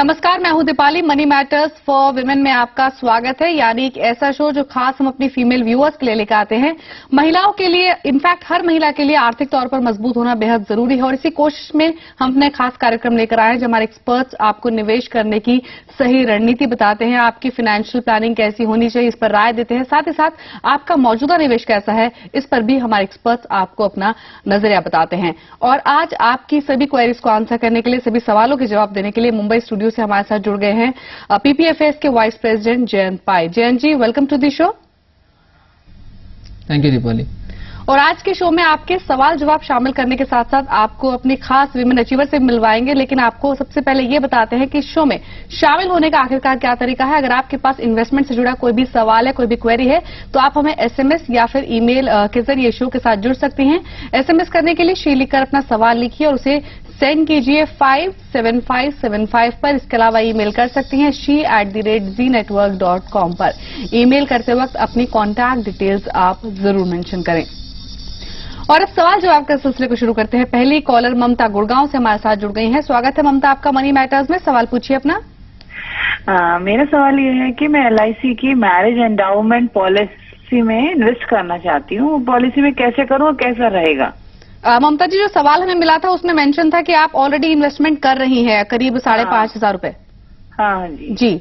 नमस्कार, मैं हूं Deepali. Money matters for women में आपका स्वागत है। यानी एक ऐसा शो जो खास हम अपनी फीमेल व्यूअर्स के लिए लेकर आते हैं। महिलाओं के लिए, इनफैक्ट हर महिला के लिए आर्थिक तौर पर मजबूत होना बेहद जरूरी है और इसी कोशिश में हम अपने खास कार्यक्रम लेकर आए हैं, जब हमारे एक्सपर्ट्स आपको निवेश करने की सही रणनीति बताते हैं, आपकी फाइनेंशियल प्लानिंग कैसी होनी चाहिए इस पर राय देते हैं। साथ ही साथ आपका मौजूदा निवेश कैसा है इस पर भी हमारे एक्सपर्ट्स आपको अपना नजरिया बताते हैं। और आज आपकी सभी क्वेरीज को आंसर करने के लिए, सभी सवालों के जवाब देने के लिए मुंबई स्टूडियो से हमारे साथ जुड़ गए हैं पीपीएफएस के vice president Jayant Pai. Jayant ji, welcome to the show. Thank you Deepali. और आज के शो में आपके सवाल जवाब शामिल करने के साथ साथ आपको अपनी खास विमेन अचीवर से मिलवाएंगे, लेकिन आपको सबसे पहले ये बताते हैं कि इस शो में शामिल होने का आखिरकार क्या तरीका है। अगर आपके पास इन्वेस्टमेंट से जुड़ा कोई भी सवाल है, कोई भी क्वेरी है, तो आप हमें एसएमएस या फिर ईमेल के जरिए शो के साथ जुड़ सकती हैं। एसएमएस करने के लिए श्री लिखकर अपना सवाल लिखिए और उसे सेंड कीजिए 57575 पर। इसके अलावा ईमेल कर सकती हैं she@zenetwork.com पर। ईमेल करते वक्त अपनी कॉन्टैक्ट डिटेल्स आप जरूर मेंशन करें। और अब सवाल जवाब के सिलसिले को शुरू करते हैं। पहली कॉलर ममता गुड़गांव से हमारे साथ जुड़ गई हैं। स्वागत है ममता आपका मनी मैटर्स में। सवाल पूछिए अपना। मेरा सवाल ये है कि मैं LIC की मैरिज एंडाउमेंट पॉलिसी में इन्वेस्ट करना चाहती हूँ। पॉलिसी में कैसे करूँ और कैसा रहेगा? ममता जी, जो सवाल हमें मिला था उसमें मेंशन था कि आप ऑलरेडी इन्वेस्टमेंट कर रही हैं करीब 5,500 रुपए। हाँ जी जी।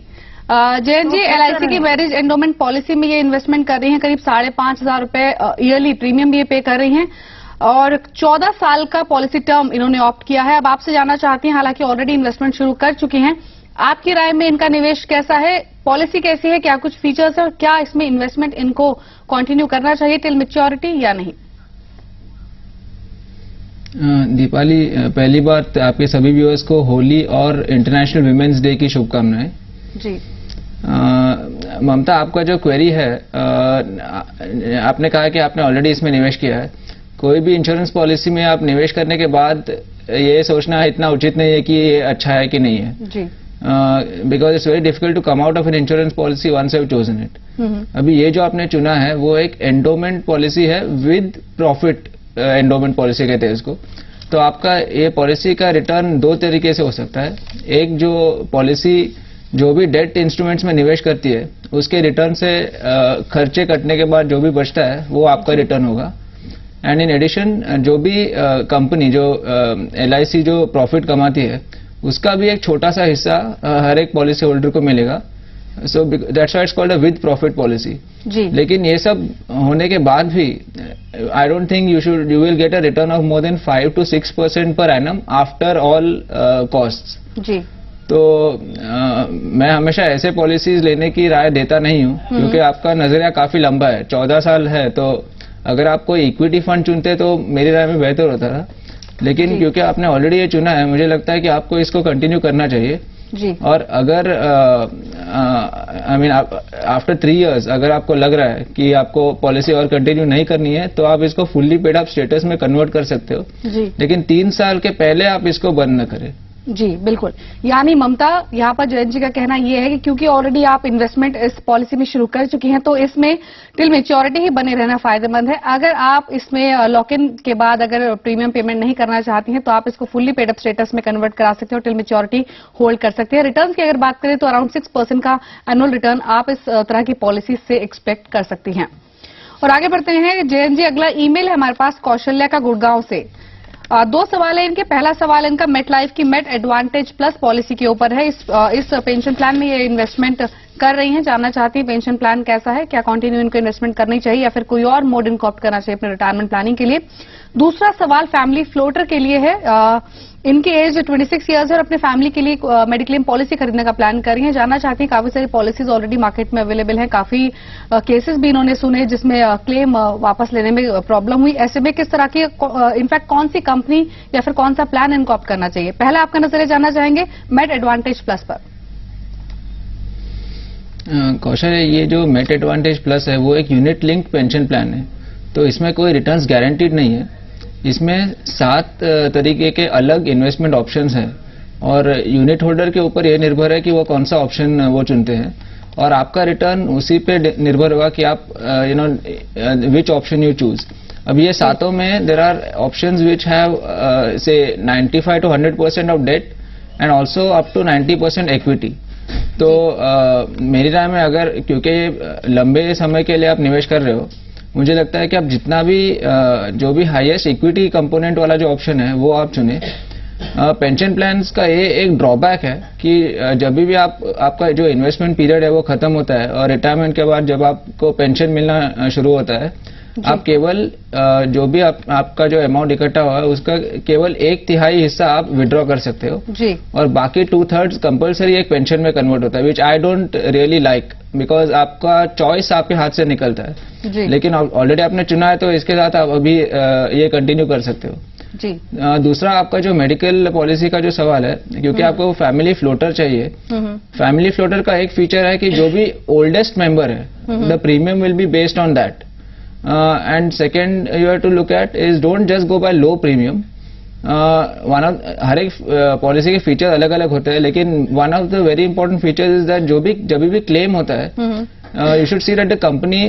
जयंत जी, LIC की मैरिज एंडोमेंट पॉलिसी में ये इन्वेस्टमेंट कर रही हैं, करीब 5,500 रुपए ईयरली प्रीमियम भी ये पे कर रही हैं और 14 साल का पॉलिसी टर्म इन्होंने ऑप्ट किया है। अब आपसे जानना चाहती हैं, हालांकि ऑलरेडी इन्वेस्टमेंट शुरू कर चुकी हैं, आपकी राय में इनका निवेश कैसा है, पॉलिसी कैसी है, क्या कुछ फीचर्स है और क्या इसमें इन्वेस्टमेंट इनको कंटिन्यू करना चाहिए टिल मैच्योरिटी या नहीं? दीपाली, पहली बात आपके सभी व्यूअर्स को होली और इंटरनेशनल विमेंस डे की शुभकामनाएं। जी। ममता, आपका जो क्वेरी है, आपने कहा कि आपने ऑलरेडी इसमें निवेश किया है। कोई भी इंश्योरेंस पॉलिसी में आप निवेश करने के बाद ये सोचना इतना उचित नहीं है कि ये अच्छा है कि नहीं है। जी। Because it's very difficult to come out of an insurance policy once you have chosen it. अभी ये जो आपने चुना है वो एक एंडोमेंट पॉलिसी है विद प्रॉफिट एंडोमेंट पॉलिसी कहते हैं इसको। तो आपका ये पॉलिसी का रिटर्न दो तरीके से हो सकता है। एक, जो पॉलिसी जो भी डेट इंस्ट्रूमेंट्स में निवेश करती है उसके रिटर्न से खर्चे कटने के बाद जो भी बचता है वो आपका रिटर्न होगा। एंड इन एडिशन, जो भी कंपनी जो LIC जो प्रॉफिट कमाती है उसका भी एक छोटा सा हिस्सा हर एक पॉलिसी होल्डर को मिलेगा। So that's why it's called a with profit policy. लेकिन ये सब होने के बाद भी I don't think you will get a return of more than 5 to 6% per annum after all costs. जी। तो मैं हमेशा ऐसे पॉलिसीज लेने की राय देता नहीं हूं, क्योंकि आपका नजरिया काफी लंबा है, 14 साल है। तो अगर आप कोई इक्विटी फंड चुनते तो मेरी राय में बेहतर होता था। लेकिन क्योंकि आपने ऑलरेडी ये चुना है, मुझे लगता है कि आपको इसको कंटिन्यू करना चाहिए। जी। और अगर आई मीन आफ्टर 3 years अगर आपको लग रहा है कि आपको पॉलिसी और कंटिन्यू नहीं करनी है तो आप इसको फुल्ली पेड अप स्टेटस में कन्वर्ट कर सकते हो। जी। लेकिन 3 साल के पहले आप इसको बंद न करें। जी बिल्कुल। यानी ममता, यहाँ पर जयंत जी का कहना यह है कि क्योंकि ऑलरेडी आप इन्वेस्टमेंट इस पॉलिसी में शुरू कर चुकी हैं तो इसमें टिल मैच्योरिटी ही बने रहना फायदेमंद है। अगर आप इसमें लॉक इन के बाद अगर प्रीमियम पेमेंट नहीं करना चाहती हैं तो आप इसको फुल्ली पेड अप स्टेटस में कन्वर्ट करा सकते हो, टिल मैच्योरिटी होल्ड कर सकते हैं। रिटर्न की अगर बात करें तो अराउंड 6% का एनुअल रिटर्न आप इस तरह की पॉलिसी से एक्सपेक्ट कर सकती हैं। और आगे बढ़ते हैं जयंत जी, अगला ईमेल है हमारे पास कौशल्या का गुड़गांव से। 2 सवाल है इनके। पहला सवाल इनका मेट लाइफ की मेट एडवांटेज प्लस पॉलिसी के ऊपर है। इस पेंशन प्लान में ये इन्वेस्टमेंट कर रही हैं, जानना चाहती है पेंशन प्लान कैसा है, क्या कंटिन्यू इनको इन्वेस्टमेंट करनी चाहिए या फिर कोई और मोड इनको ऑप्ट करना चाहिए अपने रिटायरमेंट प्लानिंग के लिए। दूसरा सवाल फैमिली फ्लोटर के लिए है। इनकी एज 26 ईयर्स है और अपने फैमिली के लिए मेडिक्लेम पॉलिसी खरीदने का प्लान कर रही हैं, जानना चाहती हैं काफी सारी पॉलिसीज ऑलरेडी मार्केट में अवेलेबल हैं, काफी केसेस भी इन्होंने सुने जिसमें क्लेम वापस लेने में प्रॉब्लम हुई। ऐसे में किस तरह की, इनफैक्ट कौन सी कंपनी या फिर कौन सा प्लान इनको ऑप्ट करना चाहिए? पहले आपका नजरिया जानना चाहेंगे मेट एडवांटेज प्लस पर। कौशल, ये जो मेट एडवांटेज प्लस है वो एक यूनिट लिंक्ड पेंशन प्लान है, तो इसमें कोई रिटर्न्स गारंटीड नहीं है। इसमें 7 तरीके के अलग इन्वेस्टमेंट ऑप्शंस हैं और यूनिट होल्डर के ऊपर यह निर्भर है कि वो कौन सा ऑप्शन वो चुनते हैं और आपका रिटर्न उसी पे निर्भर होगा कि आप विच ऑप्शन यू चूज। अब ये सातों में there are options which have से 95 to 100% of debt and also up to 90% equity. तो मेरी राय में अगर, क्योंकि लंबे समय के लिए आप निवेश कर रहे हो, मुझे लगता है कि आप जितना भी जो भी हाईएस्ट इक्विटी कंपोनेंट वाला जो ऑप्शन है वो आप चुने। पेंशन प्लान्स का ये एक ड्रॉबैक है कि जब भी आपका जो इन्वेस्टमेंट पीरियड है वो खत्म होता है और रिटायरमेंट के बाद जब आपको पेंशन मिलना शुरू होता है, आप केवल जो भी आपका जो अमाउंट इकट्ठा हुआ है उसका केवल 1/3 हिस्सा आप विड्रॉ कर सकते हो जी। और बाकी 2/3 कंपलसरी एक पेंशन में कन्वर्ट होता है, which I don't really like, because आपका चॉइस आपके हाथ से निकलता है जी। लेकिन ऑलरेडी आपने चुना है तो इसके साथ आप अभी ये कंटिन्यू कर सकते हो जी। दूसरा आपका जो मेडिकल पॉलिसी का जो सवाल है, क्योंकि आपको फैमिली फ्लोटर चाहिए। फैमिली फ्लोटर का एक फीचर है कि जो भी ओल्डेस्ट मेंबर है the premium will be based on that, and second you have to look at is don't just go by low premium. हर एक पॉलिसी के फीचर अलग अलग होते हैं, लेकिन one of the very important feature is that जब भी क्लेम होता है you should see that the company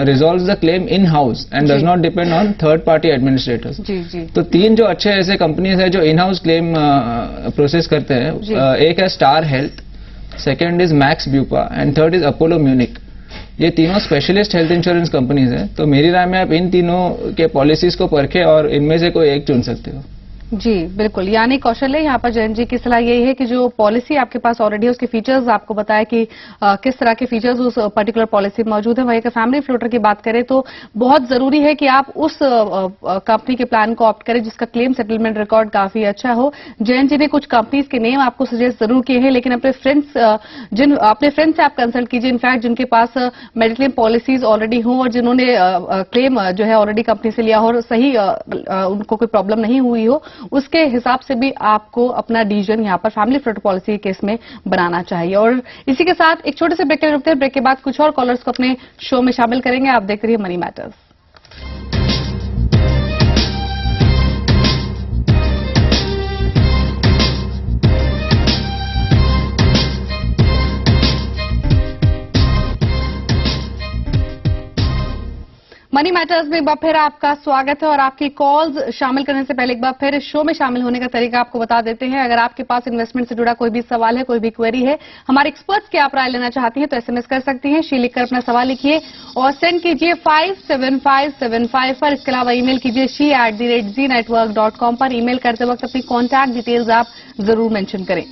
resolves the claim in house and does not depend on third party administrators। जी जी। तो 3 जो अच्छे ऐसे कंपनीज है जो इन हाउस क्लेम प्रोसेस करते हैं, एक है Star Health, second is Max Bupa and third is Apollo Munich. ये तीनों स्पेशलिस्ट हेल्थ इंश्योरेंस कंपनीज हैं, तो मेरी राय में आप इन तीनों के पॉलिसीज को परखें और इनमें से कोई एक चुन सकते हो। जी बिल्कुल। यानी कौशल्य, यहाँ पर जयंत जी की सलाह यही है कि जो पॉलिसी आपके पास ऑलरेडी है उसके फीचर्स आपको बताया कि किस तरह के फीचर्स उस पर्टिकुलर पॉलिसी में मौजूद है। वहीं अगर फैमिली फ्लोटर की बात करें तो बहुत जरूरी है कि आप उस कंपनी के प्लान को ऑप्ट करें जिसका क्लेम सेटलमेंट रिकॉर्ड काफी अच्छा हो। जयंत जी ने कुछ कंपनीज के नेम आपको सजेस्ट जरूर किए हैं, लेकिन अपने फ्रेंड्स से आप कंसल्ट कीजिए, इनफैक्ट जिनके पास मेडिक्लेम पॉलिसीज ऑलरेडी हों और जिन्होंने क्लेम जो है ऑलरेडी कंपनी से लिया हो और सही उनको कोई प्रॉब्लम नहीं हुई हो, उसके हिसाब से भी आपको अपना डिसीजन यहाँ पर फैमिली फ्लोटर पॉलिसी के केस में बनाना चाहिए। और इसी के साथ एक छोटे से ब्रेक के लिए रुकते हैं। ब्रेक के बाद कुछ और कॉलर्स को अपने शो में शामिल करेंगे। आप देखते रहिए मनी मैटर्स। मनी मैटर्स में एक बार फिर आपका स्वागत है और आपकी कॉल्स शामिल करने से पहले एक बार फिर इस शो में शामिल होने का तरीका आपको बता देते हैं। अगर आपके पास इन्वेस्टमेंट से जुड़ा कोई भी सवाल है, कोई भी क्वेरी है, हमारे एक्सपर्ट्स की आप राय लेना चाहती हैं तो एसएमएस कर सकती हैं। शी लिखकर अपना सवाल लिखिए और सेंड कीजिए 57575 पर। इसके अलावा ईमेल कीजिए she@znetwork.com पर। ईमेल करते वक्त अपनी कॉन्टैक्ट डिटेल्स आप जरूर मेंशन करें।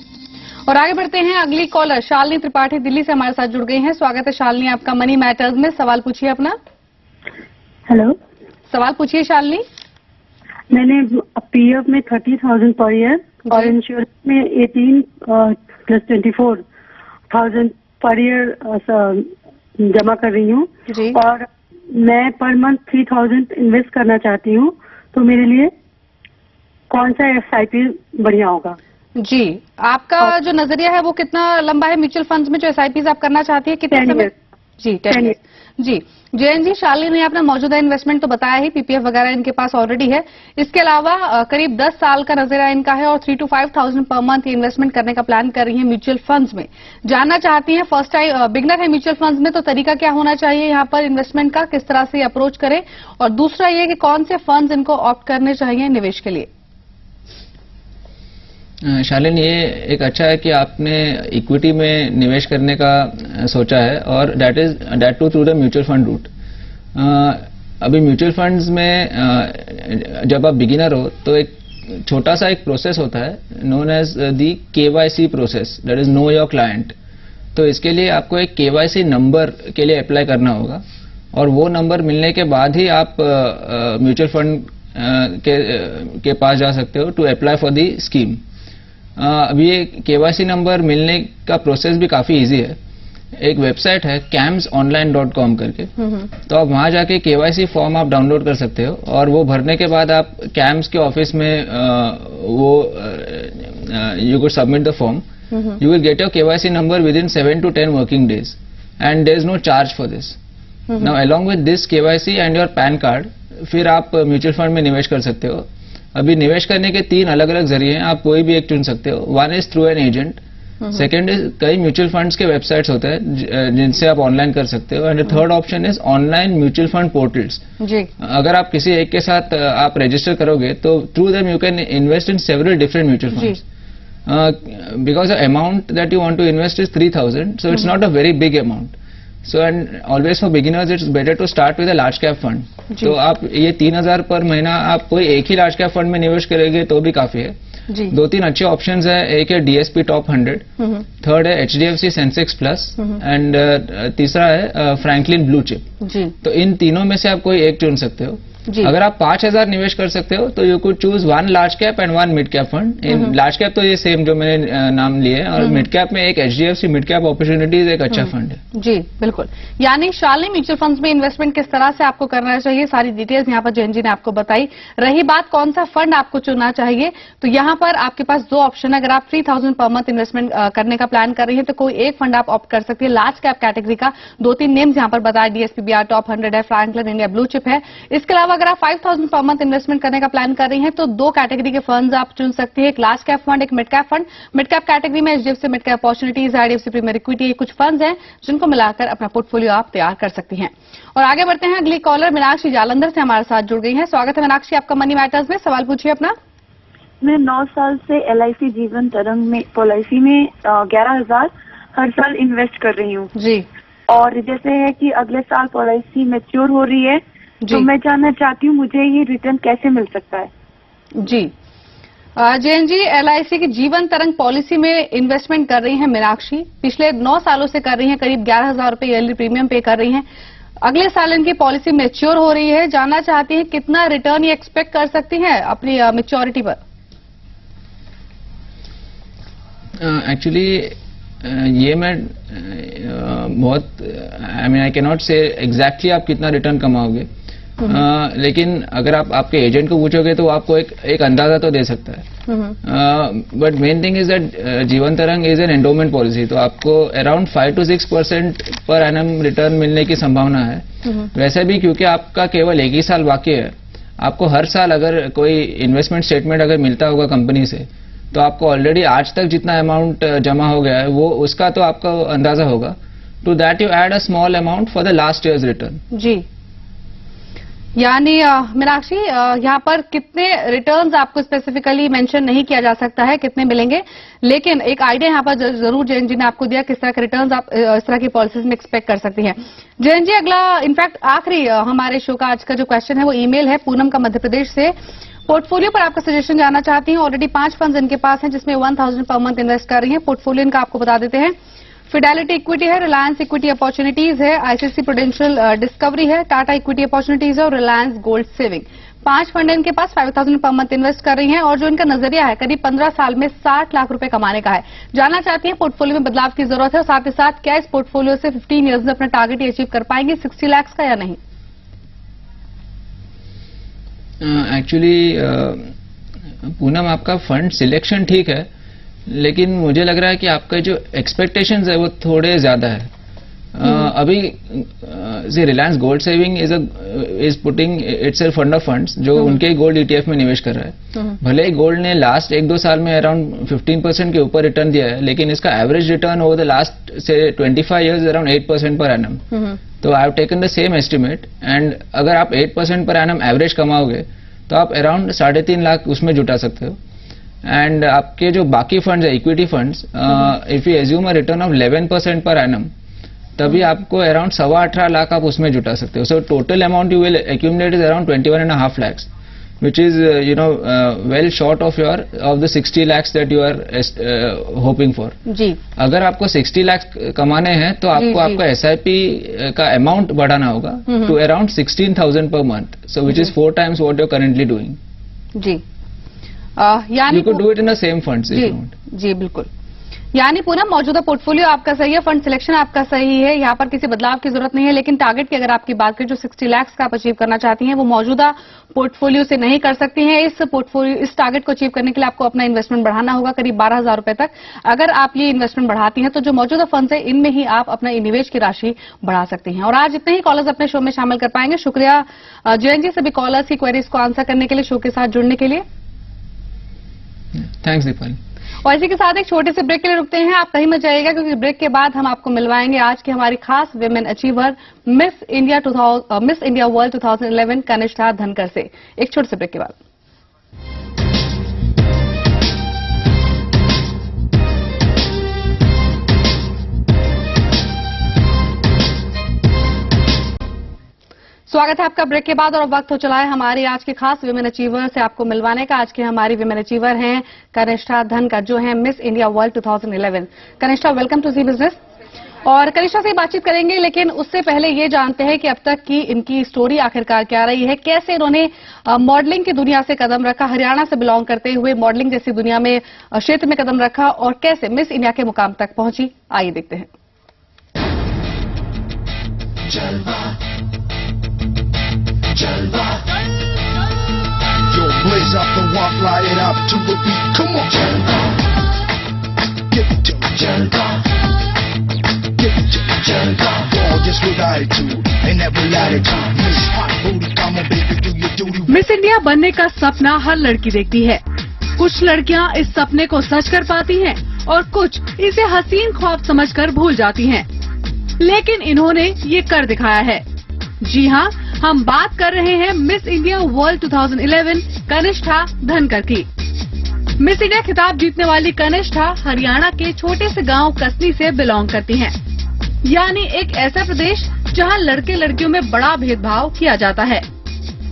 और आगे बढ़ते हैं। अगली कॉलर शालिनी त्रिपाठी दिल्ली से हमारे साथ जुड़ गई हैं। स्वागत है शालिनी आपका मनी मैटर्स में। सवाल पूछिए अपना। हेलो, सवाल पूछिए शालिनी। मैंने पीएफ में 30,000 पर ईयर और इंश्योरेंस में 18 + 24,000 पर ईयर जमा कर रही हूँ जी। और मैं पर मंथ 3,000 इन्वेस्ट करना चाहती हूँ, तो मेरे लिए कौन सा एसआईपी बढ़िया होगा? जी, आपका जो नजरिया है वो कितना लंबा है? म्यूचुअल फंड्स में जो एसआईपीज आप करना चाहती है कितने 10 समय? years। जी 10 years। जी जयंत जी, शालिनी ने अपना मौजूदा इन्वेस्टमेंट तो बताया ही, पीपीएफ वगैरह इनके पास ऑलरेडी है। इसके अलावा करीब 10 साल का नजरिया इनका है और 3 to 5,000 पर मंथ इन्वेस्टमेंट करने का प्लान कर रही है म्यूचुअल फंड्स में। जानना चाहती हैं, फर्स्ट टाइम बिगनर है म्यूचुअल फंड्स में, तो तरीका क्या होना चाहिए यहाँ पर इन्वेस्टमेंट का, किस तरह से अप्रोच करें, और दूसरा ये कि कौन से फंड्स इनको ऑप्ट करने चाहिए निवेश के लिए? शालिनी, ये एक अच्छा है कि आपने इक्विटी में निवेश करने का सोचा है और that too through the mutual fund route. अभी म्यूचुअल फंड्स में जब आप बिगिनर हो तो एक छोटा सा एक प्रोसेस होता है known as the KYC process, that is know your client. तो इसके लिए आपको एक KYC नंबर के लिए अप्लाई करना होगा और वो नंबर मिलने के बाद ही आप म्यूचुअल फंड के पास जा सकते हो to apply for the scheme. अभी ये KYC नंबर मिलने का प्रोसेस भी काफी इजी है। एक वेबसाइट है camsonline.com करके, तो आप वहां जाके KYC फॉर्म आप डाउनलोड कर सकते हो और वो भरने के बाद आप कैम्स के ऑफिस में वो you could submit the form. You will get your KYC number within 7 to 10 working days and there is no charge for this. Now along with this KYC and your PAN card फिर आप mutual fund में निवेश कर सकते हो। अभी निवेश करने के 3 अलग अलग जरिए हैं, आप कोई भी एक चुन सकते हो। One is through an agent, second is कई म्यूचुअल फंड्स के वेबसाइट्स होते हैं जिनसे आप ऑनलाइन कर सकते हो, and third option is online mutual fund portals. जी, अगर आप किसी एक के साथ आप रजिस्टर करोगे तो through them you can invest in several different mutual funds. because the amount that you want to invest is 3,000, so it's not a very big amount. So and always for beginners it's better to start with a large cap fund. तो आप ये 3,000 पर महीना आप कोई एक ही large cap fund में निवेश करेंगे तो भी काफी है. जी. 2-3 अच्छे ऑप्शंस है. एक है DSP टॉप 100, थर्ड है HDFC सेंसेक्स प्लस एंड तीसरा है फ्रैंकलिन ब्लू चिप. जी. तो इन तीनों में से आप कोई एक चुन सकते हो. जी. अगर आप 5,000 निवेश कर सकते हो तो you could choose 1 large cap and 1 mid cap fund. In large cap तो ये सेम जो मैंने नाम लिए हैं, और मिड कैप में एक HDFC मिड कैप अपॉर्चुनिटीज एक अच्छा फंड है. जी बिल्कुल. यानी शालिनी म्यूचुअल फंड्स में इन्वेस्टमेंट किस तरह से आपको करना चाहिए, सारी डिटेल्स यहाँ पर जैन जी ने आपको बताई. रही बात कौन सा फंड आपको चुनना चाहिए, तो यहाँ पर आपके पास 2 ऑप्शन है. अगर आप 3,000 पर मंथ इन्वेस्टमेंट करने का प्लान कर रही हैं तो कोई एक फंड आप ऑप्ट कर सकती है लार्ज कैप कैटेगरी का. 2-3 नेम्स यहाँ पर बताया, DSPBR टॉप 100 है, फ्रैंकलिन इंडिया ब्लू चिप है. इसके अलावा अगर आप 5,000 पर मंथ इन्वेस्टमेंट करने का प्लान कर रही हैं तो 2 कैटेगरी के फंड्स आप चुन सकती है, एक लार्ज कैप फंड, एक mid cap fund. Mid cap category में HDFC mid cap opportunities, IDFC premier equity, कुछ फंड्स हैं जिनको मिलाकर अपना पोर्टफोलियो आप तैयार कर सकती हैं. और आगे बढ़ते हैं. अगली कॉलर मीनाक्षी जालंधर से हमारे साथ जुड़ गई हैं. स्वागत है मीनाक्षी आपका मनी मैटर्स में. सवाल पूछिए अपना. मैं 9 साल से LIC जीवन तरंग में पॉलिसी में 11,000 हर साल इन्वेस्ट कर रही हूँ. जी. और जैसे है कि अगले साल पॉलिसी मैच्योर हो रही है, तो मैं जानना चाहती हूँ मुझे ये रिटर्न कैसे मिल सकता है. जी. जैन जी, LIC की जीवन तरंग पॉलिसी में इन्वेस्टमेंट कर रही हैं मीनाक्षी. पिछले 9 सालों से कर रही हैं, करीब 11,000 रुपए ईयरली प्रीमियम पे कर रही हैं. अगले साल इनकी पॉलिसी मैच्योर हो रही है. जानना चाहती हैं कितना रिटर्न ये एक्सपेक्ट कर सकती हैं अपनी मैच्योरिटी पर. एक्चुअली ये मैं बहुत आई कैन नॉट से एग्जैक्टली आप कितना रिटर्न कमाओगे, लेकिन अगर आप आपके एजेंट को पूछोगे तो आपको एक अंदाजा तो दे सकता है. But main thing is that जीवन तरंग इज एन एंडोमेंट पॉलिसी, तो आपको around 5 to 6% per annum return मिलने की संभावना है. वैसे भी क्योंकि आपका केवल एक ही साल बाकी है, आपको हर साल अगर कोई इन्वेस्टमेंट स्टेटमेंट अगर मिलता होगा कंपनी से, तो आपको ऑलरेडी आज तक जितना अमाउंट जमा हो गया है वो उसका तो आपका अंदाजा होगा. To that you add a small amount for the last years return. जी. यानी मीनाक्षी, यहाँ पर कितने रिटर्न्स आपको स्पेसिफिकली मेंशन नहीं किया जा सकता है कितने मिलेंगे, लेकिन एक आइडिया यहाँ पर जरूर जैन जी ने आपको दिया किस तरह के रिटर्न्स आप इस तरह की पॉलिसीज में एक्सपेक्ट कर सकती हैं. जैन जी, अगला इनफैक्ट आखिरी हमारे शो का आज का जो क्वेश्चन है वो ईमेल है पूनम का मध्य प्रदेश से. पोर्टफोलियो पर आपका सजेशन जानना चाहती हैं. ऑलरेडी 5 फंड्स इनके पास हैं जिसमें 1,000 पर मंथ इन्वेस्ट कर रही हैं. पोर्टफोलियो इनका आपको बता देते हैं. फिडेलिटी इक्विटी है, रिलायंस इक्विटी अपॉर्चुनिटीज है, ICICI प्रूडेंशियल डिस्कवरी है, टाटा इक्विटी अपॉर्चुनिटीज है और रिलायंस गोल्ड सेविंग. 5 फंड इनके पास 5,000 पर मंथ इन्वेस्ट कर रही हैं और जो इनका नजरिया है करीब 15 साल में 60 लाख रुपए कमाने का है. जानना चाहती हैं पोर्टफोलियो में बदलाव की जरूरत है और साथ ही साथ क्या इस पोर्टफोलियो से 15 ईयर्स में अपना टारगेट अचीव कर पाएंगे 60 लाख का या नहीं. एक्चुअली पूनम, आपका फंड सिलेक्शन ठीक है, लेकिन मुझे लग रहा है कि आपके जो एक्सपेक्टेशंस है वो थोड़े ज्यादा है. अभी Reliance gold saving is putting itself fund of funds जो उनके गोल्ड ETF में निवेश कर रहा है. भले ही गोल्ड ने लास्ट 1-2 साल में अराउंड 15% के ऊपर रिटर्न दिया है, लेकिन इसका average return over the last से 25 ईयर्स अराउंड 8% पर एनम. तो I have taken the same estimate, and अगर आप 8% पर एनम एवरेज कमाओगे तो आप अराउंड 3.5 लाख उसमें जुटा सकते हो. एंड आपके जो बाकी फंड्स है, equity funds, if you assume a return of 11% per annum, तभी आपको अराउंड 18.25 लाख आप उसमें जुटा सकते हो. So total amount you will accumulate is around 21.5 lakhs, which is well short of the 60 lakhs that you are hoping for. जी. अगर आपको 60 lakhs कमाने हैं तो आपको आपका SIP का अमाउंट बढ़ाना होगा to around 16,000 per month, so which is 4 times what you're currently doing. जी. यानी you could do it in the same funds if you want. जी बिल्कुल. यानी पूरा मौजूदा पोर्टफोलियो आपका सही है, फंड सिलेक्शन आपका सही है, यहाँ पर किसी बदलाव की जरूरत नहीं है. लेकिन टारगेट की अगर आपकी बात करें जो 60 लाख का आप अचीव करना चाहती हैं वो मौजूदा पोर्टफोलियो से नहीं कर सकती हैं. इस टारगेट को अचीव करने के लिए आपको अपना इन्वेस्टमेंट बढ़ाना होगा करीब 12,000 रुपए तक. अगर आप ये इन्वेस्टमेंट बढ़ाती हैं तो जो मौजूदा फंड है इनमें ही आप अपना निवेश की राशि बढ़ा सकती हैं. और आज इतने ही कॉलर्स अपने शो में शामिल कर पाएंगे. शुक्रिया जयंत जी सभी कॉलर्स की क्वेरीज को आंसर करने के लिए, शो के साथ जुड़ने के लिए. थैंक्स दीपाली. और इसी के साथ एक छोटे से ब्रेक के लिए रुकते हैं. आप कहीं मत जाइएगा क्योंकि ब्रेक के बाद हम आपको मिलवाएंगे आज की हमारी खास women achiever miss India World 2011 कनिष्ठा धनकर से. एक छोटे से ब्रेक के बाद. स्वागत है आपका ब्रेक के बाद और अब वक्त हो चला है हमारी आज के खास विमेन अचीवर से आपको मिलवाने का। आज के हमारी विमेन अचीवर हैं कनिष्ठा धनकर, जो है Miss India World 2011। Kanishtha, welcome to Zee Business. और कनिष्ठा से बातचीत करेंगे, लेकिन उससे पहले ये जानते हैं कि अब तक की इनकी स्टोरी आखिरकार क्या रही है, कैसे इन्होंने मॉडलिंग की दुनिया से कदम रखा, हरियाणा से बिलोंग करते हुए मॉडलिंग जैसी दुनिया में क्षेत्र में कदम रखा और कैसे मिस इंडिया के मुकाम तक पहुंची। आइए देखते हैं। Yo, blaze up the walk, light it up to the beat. Come on, Jalva. Give it to me, Jalva. Give it to me, Jalva. Gorgeous with attitude and every latitude. Miss Hot Booty, come on, baby, do your duty. Miss India बनने का सपना हर लड़की देखती है। कुछ लड़कियां इस सपने को सच कर पाती हैं और कुछ इसे हसीन ख्वाब समझकर भूल जाती हैं। लेकिन इन्होंने ये कर दिखाया है। जी हाँ, हम बात कर रहे हैं मिस इंडिया वर्ल्ड 2011 कनिष्ठा धनकर की। मिस इंडिया खिताब जीतने वाली कनिष्ठा हरियाणा के छोटे से गांव कसनी से बिलोंग करती हैं, यानी एक ऐसा प्रदेश जहां लड़के लड़कियों में बड़ा भेदभाव किया जाता है।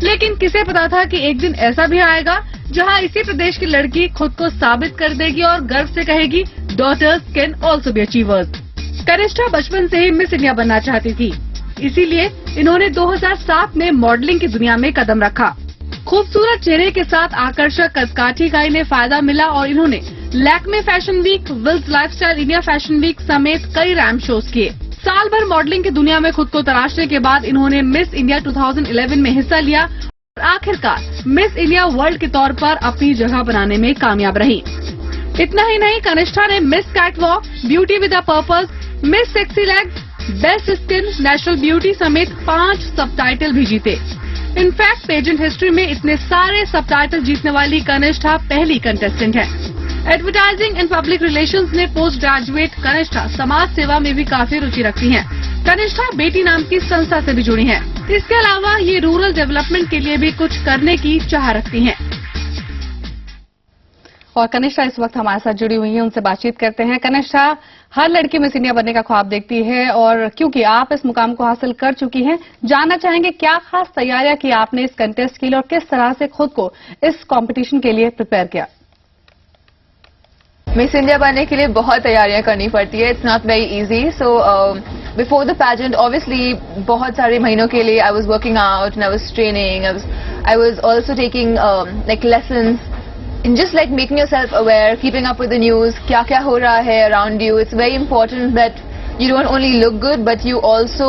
लेकिन किसे पता था कि एक दिन ऐसा भी आएगा जहां इसी प्रदेश की लड़की खुद को साबित कर देगी और गर्व से कहेगी, daughters can also be achievers. Kanishtha बचपन से ही मिस इंडिया बनना चाहती थी, इसीलिए इन्होंने 2007 में मॉडलिंग की दुनिया में कदम रखा। खूबसूरत चेहरे के साथ आकर्षक कदकाठी का इन्हें फायदा मिला और इन्होंने Lakme fashion week, Wills lifestyle India fashion week समेत कई रैंप शोज किए। साल भर मॉडलिंग की दुनिया में खुद को तराशने के बाद इन्होंने मिस इंडिया 2011 में हिस्सा लिया और आखिरकार मिस इंडिया वर्ल्ड के तौर पर अपनी जगह बनाने में कामयाब रही। इतना ही नहीं, कनिष्ठा ने miss catwalk, beauty with a purpose, miss sexy legs, best skin, natural beauty समेत 5 सबटाइटल भी जीते। इनफैक्ट पेजेंट हिस्ट्री में इतने सारे सबटाइटल जीतने वाली कनिष्ठा पहली कंटेस्टेंट है। एडवर्टाइजिंग एंड पब्लिक रिलेशंस में पोस्ट ग्रेजुएट कनिष्ठा समाज सेवा में भी काफी रुचि रखती हैं। कनिष्ठा बेटी नाम की संस्था से भी जुड़ी हैं। इसके अलावा ये रूरल डेवलपमेंट के लिए भी कुछ करने की चाह रखती हैं। और कनिष्ठा इस वक्त हमारे साथ जुड़ी हुई है, उनसे बातचीत करते हैं। कनिष्ठा, हर लड़की मिस इंडिया बनने का ख्वाब देखती है और क्योंकि आप इस मुकाम को हासिल कर चुकी हैं, जानना चाहेंगे क्या खास तैयारियां की आपने इस कंटेस्ट के लिए और किस तरह से खुद को इस कंपटीशन के लिए प्रिपेयर किया? मिस इंडिया बनने के लिए बहुत तैयारियां करनी पड़ती है। It's not very easy. So before the pageant obviously बहुत सारे महीनों के लिए I was working out and I was training, I was also taking like lessons in just like making yourself aware, keeping up with the news, क्या हो रहा है around you. It's very important that you don't only look good, but you also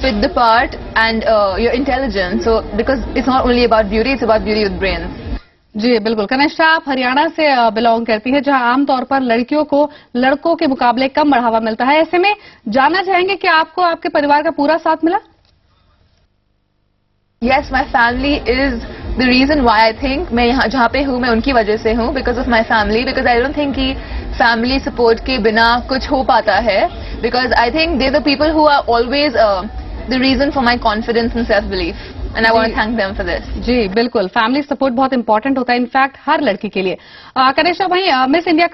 fit the part and you're intelligent. So because it's not only about beauty, it's about beauty with brains. जी बिल्कुल। कनिष्ठा, आप हरियाणा से belong करती है, जहां आमतौर पर लड़कियों को लड़कों के मुकाबले कम बढ़ावा मिलता है। ऐसे में जानना चाहेंगे कि आपको आपके परिवार का पूरा साथ मिला? Yes, my family is the reason why I think मैं यहाँ जहाँ पे हूँ मैं उनकी वजह से हूँ, because of my family, because I don't think कि family support के बिना कुछ हो पाता है, because I think they're the people who are always the reason for my confidence and self-belief, and I want to thank them for this. जी बिल्कुल, family support बहुत important होता है, इनफैक्ट हर लड़की के लिए। कनिष्ठा भाई, मिस इंडिया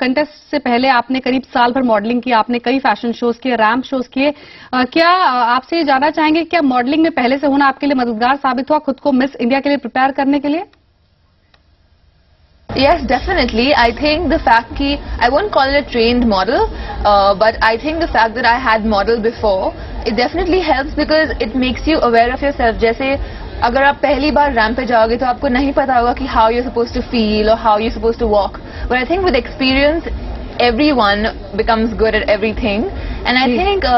कंटेस्ट से पहले आपने करीब साल भर मॉडलिंग की, आपने कई फैशन शोज किए, रैंप शोज किए। क्या आपसे जानना चाहेंगे क्या मॉडलिंग में पहले से होना आपके लिए मददगार साबित हुआ खुद को मिस इंडिया के लिए प्रिपेयर करने के लिए? Yes, definitely. I think the fact that I won't call it a trained model, but I think the fact that I had modeled before, it definitely helps because it makes you aware of yourself. जैसे अगर आप पहली बार ramp पे जाओगे तो आपको नहीं पता होगा कि how you're supposed to feel or how you're supposed to walk. But I think with experience, everyone becomes good at everything. And I think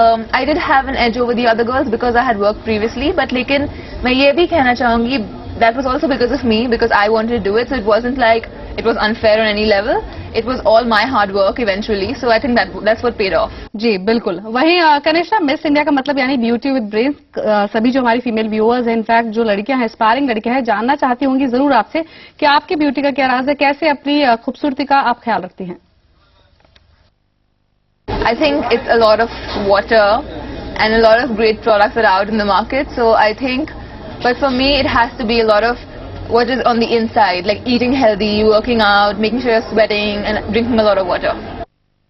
I did have an edge over the other girls because I had worked previously. But लेकिन मैं ये भी कहना चाहूँगी, that was also because of me, because I wanted to do it. So it wasn't like it was unfair on any level. It was all my hard work eventually. So I think that's what paid off. जी बिल्कुल। वहीं कनिष्ठा, miss India का मतलब यानी beauty with brains, सभी जो हमारी female viewers हैं, in fact जो लड़कियां हैं, एस्पायरिंग लड़कियां हैं, जानना चाहती होंगी जरूर आपसे कि आपकी ब्यूटी का क्या राज है, कैसे अपनी खूबसूरती का आप ख्याल रखती हैं? I think it's a lot of water and a lot of great products that are out in the market. So I think, but for me it has to be a lot of what is on the inside, like eating healthy, working out, making sure you're sweating and drinking a lot of water.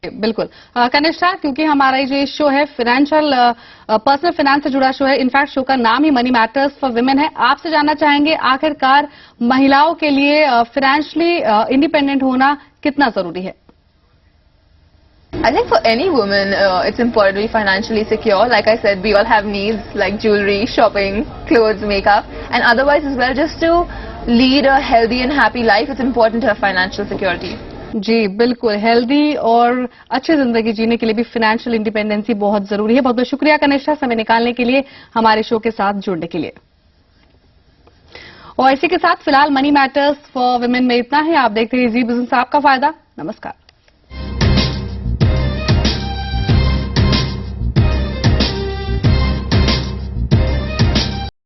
बिल्कुल कनिष्ठा, क्योंकि हमारा ये जो show है financial personal finance से जुड़ा show है, in fact show का नाम ही मनी मैटर्स फॉर विमेन है। आपसे जानना चाहेंगे आखिरकार महिलाओं के लिए फाइनेंशियली इंडिपेंडेंट होना कितना जरूरी है? I think for any woman, it's important to be financially secure. Like I said, we all have needs like jewelry, shopping, clothes, makeup, and otherwise as well, just to lead a healthy and happy life, it's important to have financial security. जी बिल्कुल, healthy और अच्छी जिंदगी जीने के लिए भी financial independency बहुत जरूरी है। बहुत बहुत शुक्रिया कनिष्ठा, समय निकालने के लिए, हमारे शो के साथ जुड़ने के लिए। और इसी के साथ फिलहाल मनी मैटर्स फॉर विमेन में इतना ही। आप देखते हैं जी बिजनेस, आपका फायदा। नमस्कार।